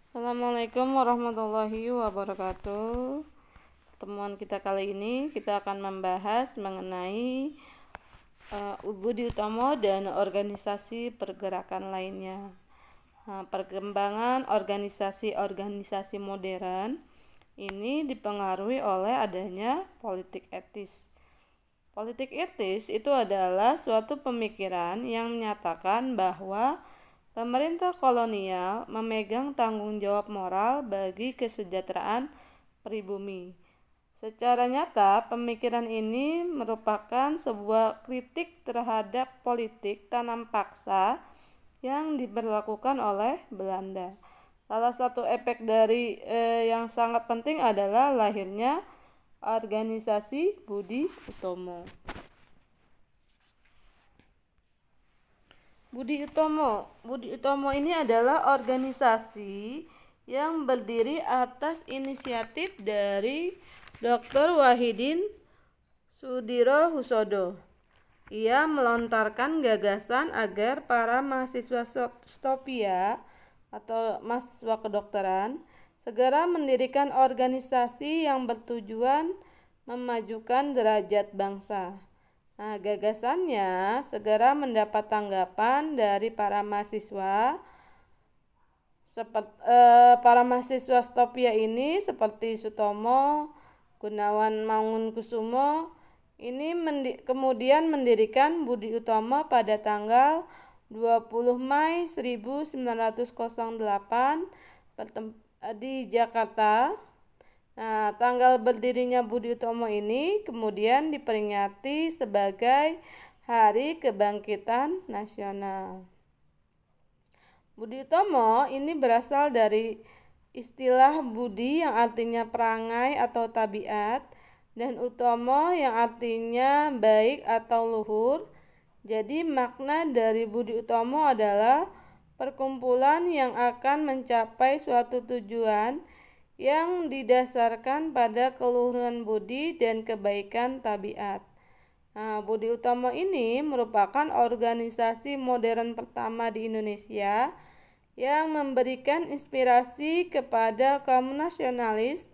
Assalamualaikum warahmatullahi wabarakatuh. Pertemuan kita kali ini kita akan membahas mengenai Budi Utomo dan organisasi pergerakan lainnya. Perkembangan organisasi-organisasi modern ini dipengaruhi oleh adanya politik etis. Politik etis itu adalah suatu pemikiran yang menyatakan bahwa pemerintah kolonial memegang tanggung jawab moral bagi kesejahteraan pribumi. Secara nyata, pemikiran ini merupakan sebuah kritik terhadap politik tanam paksa yang diberlakukan oleh Belanda. Salah satu efek dari yang sangat penting adalah lahirnya organisasi Budi Utomo. Budi Utomo ini adalah organisasi yang berdiri atas inisiatif dari Dr. Wahidin Sudirohusodo. Ia melontarkan gagasan agar para mahasiswa stopia atau mahasiswa kedokteran segera mendirikan organisasi yang bertujuan memajukan derajat bangsa. Gagasannya segera mendapat tanggapan dari para mahasiswa. Para mahasiswa stopia ini seperti Sutomo, Gunawan Mangunkusumo ini kemudian mendirikan Budi Utomo pada tanggal 20 Mei 1908 di Jakarta. Tanggal berdirinya Budi Utomo ini kemudian diperingati sebagai Hari Kebangkitan Nasional. Budi Utomo ini berasal dari istilah budi yang artinya perangai atau tabiat dan utomo yang artinya baik atau luhur. Jadi makna dari Budi Utomo adalah perkumpulan yang akan mencapai suatu tujuan yang didasarkan pada keluhuran budi dan kebaikan tabiat. Budi Utomo ini merupakan organisasi modern pertama di Indonesia yang memberikan inspirasi kepada kaum nasionalis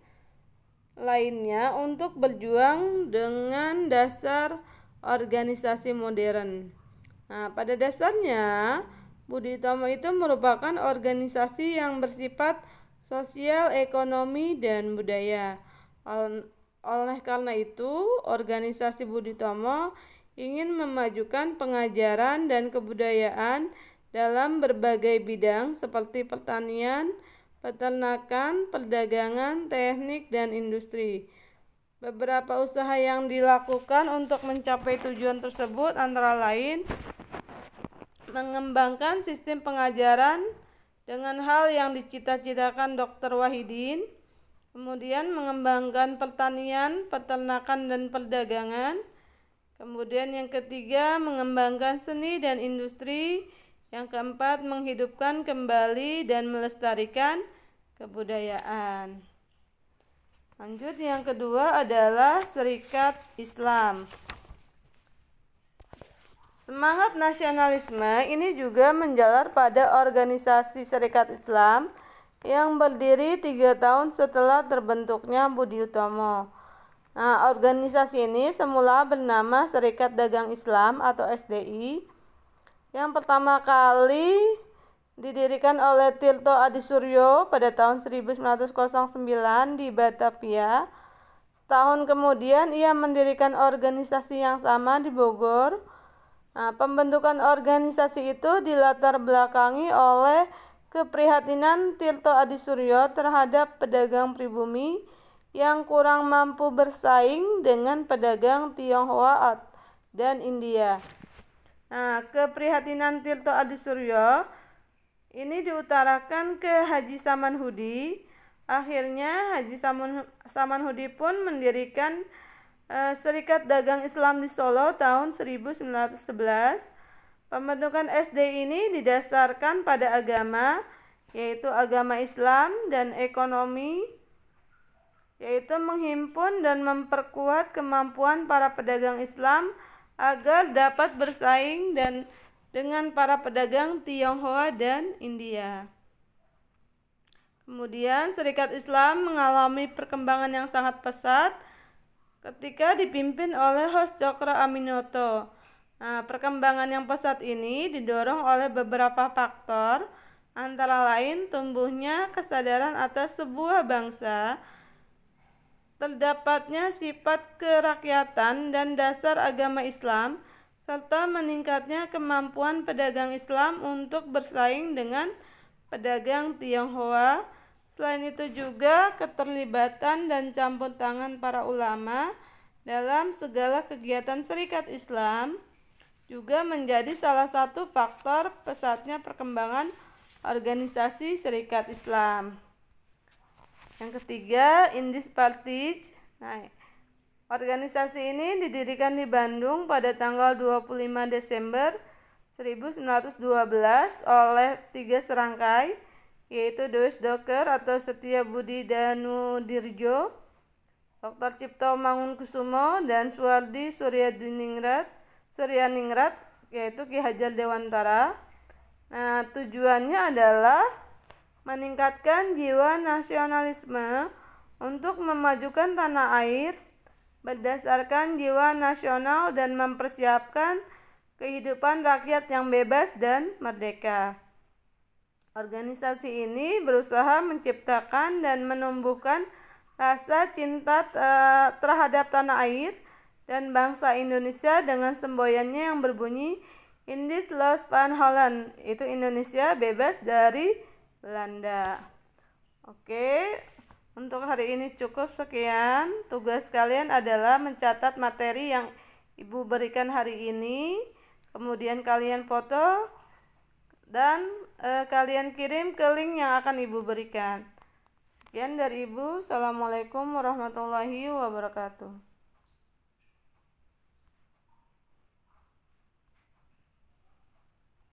lainnya untuk berjuang dengan dasar organisasi modern. Pada dasarnya Budi Utomo itu merupakan organisasi yang bersifat sosial, ekonomi, dan budaya. Oleh karena itu, organisasi Budi Utomo ingin memajukan pengajaran dan kebudayaan dalam berbagai bidang seperti pertanian, peternakan, perdagangan, teknik, dan industri. Beberapa usaha yang dilakukan untuk mencapai tujuan tersebut antara lain mengembangkan sistem pengajaran dengan hal yang dicita-citakan Dr. Wahidin, kemudian mengembangkan pertanian, peternakan, dan perdagangan. Kemudian yang ketiga, mengembangkan seni dan industri. Yang keempat, menghidupkan kembali dan melestarikan kebudayaan. Lanjut, yang kedua adalah Serikat Islam. Semangat nasionalisme ini juga menjalar pada organisasi Serikat Islam yang berdiri 3 tahun setelah terbentuknya Budi Utomo. Organisasi ini semula bernama Serikat Dagang Islam atau SDI, yang pertama kali didirikan oleh Tirto Adisuryo pada tahun 1909 di Batavia. Setahun kemudian ia mendirikan organisasi yang sama di Bogor. Pembentukan organisasi itu dilatar belakangi oleh keprihatinan Tirto Adisuryo terhadap pedagang pribumi yang kurang mampu bersaing dengan pedagang Tionghoa dan India. Keprihatinan Tirto Adisuryo ini diutarakan ke Haji Samanhudi. Akhirnya Haji Samanhudi pun mendirikan Serikat Dagang Islam di Solo tahun 1911. Pembentukan SD ini didasarkan pada agama, yaitu agama Islam, dan ekonomi, yaitu menghimpun dan memperkuat kemampuan para pedagang Islam agar dapat bersaing dengan para pedagang Tionghoa dan India. Kemudian Serikat Islam mengalami perkembangan yang sangat pesat ketika dipimpin oleh Host Cokro Aminoto. Nah, perkembangan yang pesat ini didorong oleh beberapa faktor, antara lain tumbuhnya kesadaran atas sebuah bangsa, terdapatnya sifat kerakyatan dan dasar agama Islam, serta meningkatnya kemampuan pedagang Islam untuk bersaing dengan pedagang Tionghoa. Selain itu juga keterlibatan dan campur tangan para ulama dalam segala kegiatan Serikat Islam juga menjadi salah satu faktor pesatnya perkembangan organisasi Serikat Islam. Yang ketiga, Indis Parties. Nah, organisasi ini didirikan di Bandung pada tanggal 25 Desember 1912 oleh 3 serangkai, yaitu Deus Doker atau Setia Budi Danudirjo, Dr. Cipto Mangunkusumo, dan Suwardi Suryaningrat, yaitu Ki Hajar Dewantara. Nah, tujuannya adalah meningkatkan jiwa nasionalisme untuk memajukan tanah air berdasarkan jiwa nasional dan mempersiapkan kehidupan rakyat yang bebas dan merdeka. Organisasi ini berusaha menciptakan dan menumbuhkan rasa cinta terhadap tanah air dan bangsa Indonesia dengan semboyannya yang berbunyi Indisch los van Holland, itu Indonesia bebas dari Belanda. Oke, untuk hari ini cukup sekian. Tugas kalian adalah mencatat materi yang Ibu berikan hari ini, kemudian kalian foto dan kalian kirim ke link yang akan Ibu berikan. Sekian dari Ibu. Assalamualaikum warahmatullahi wabarakatuh.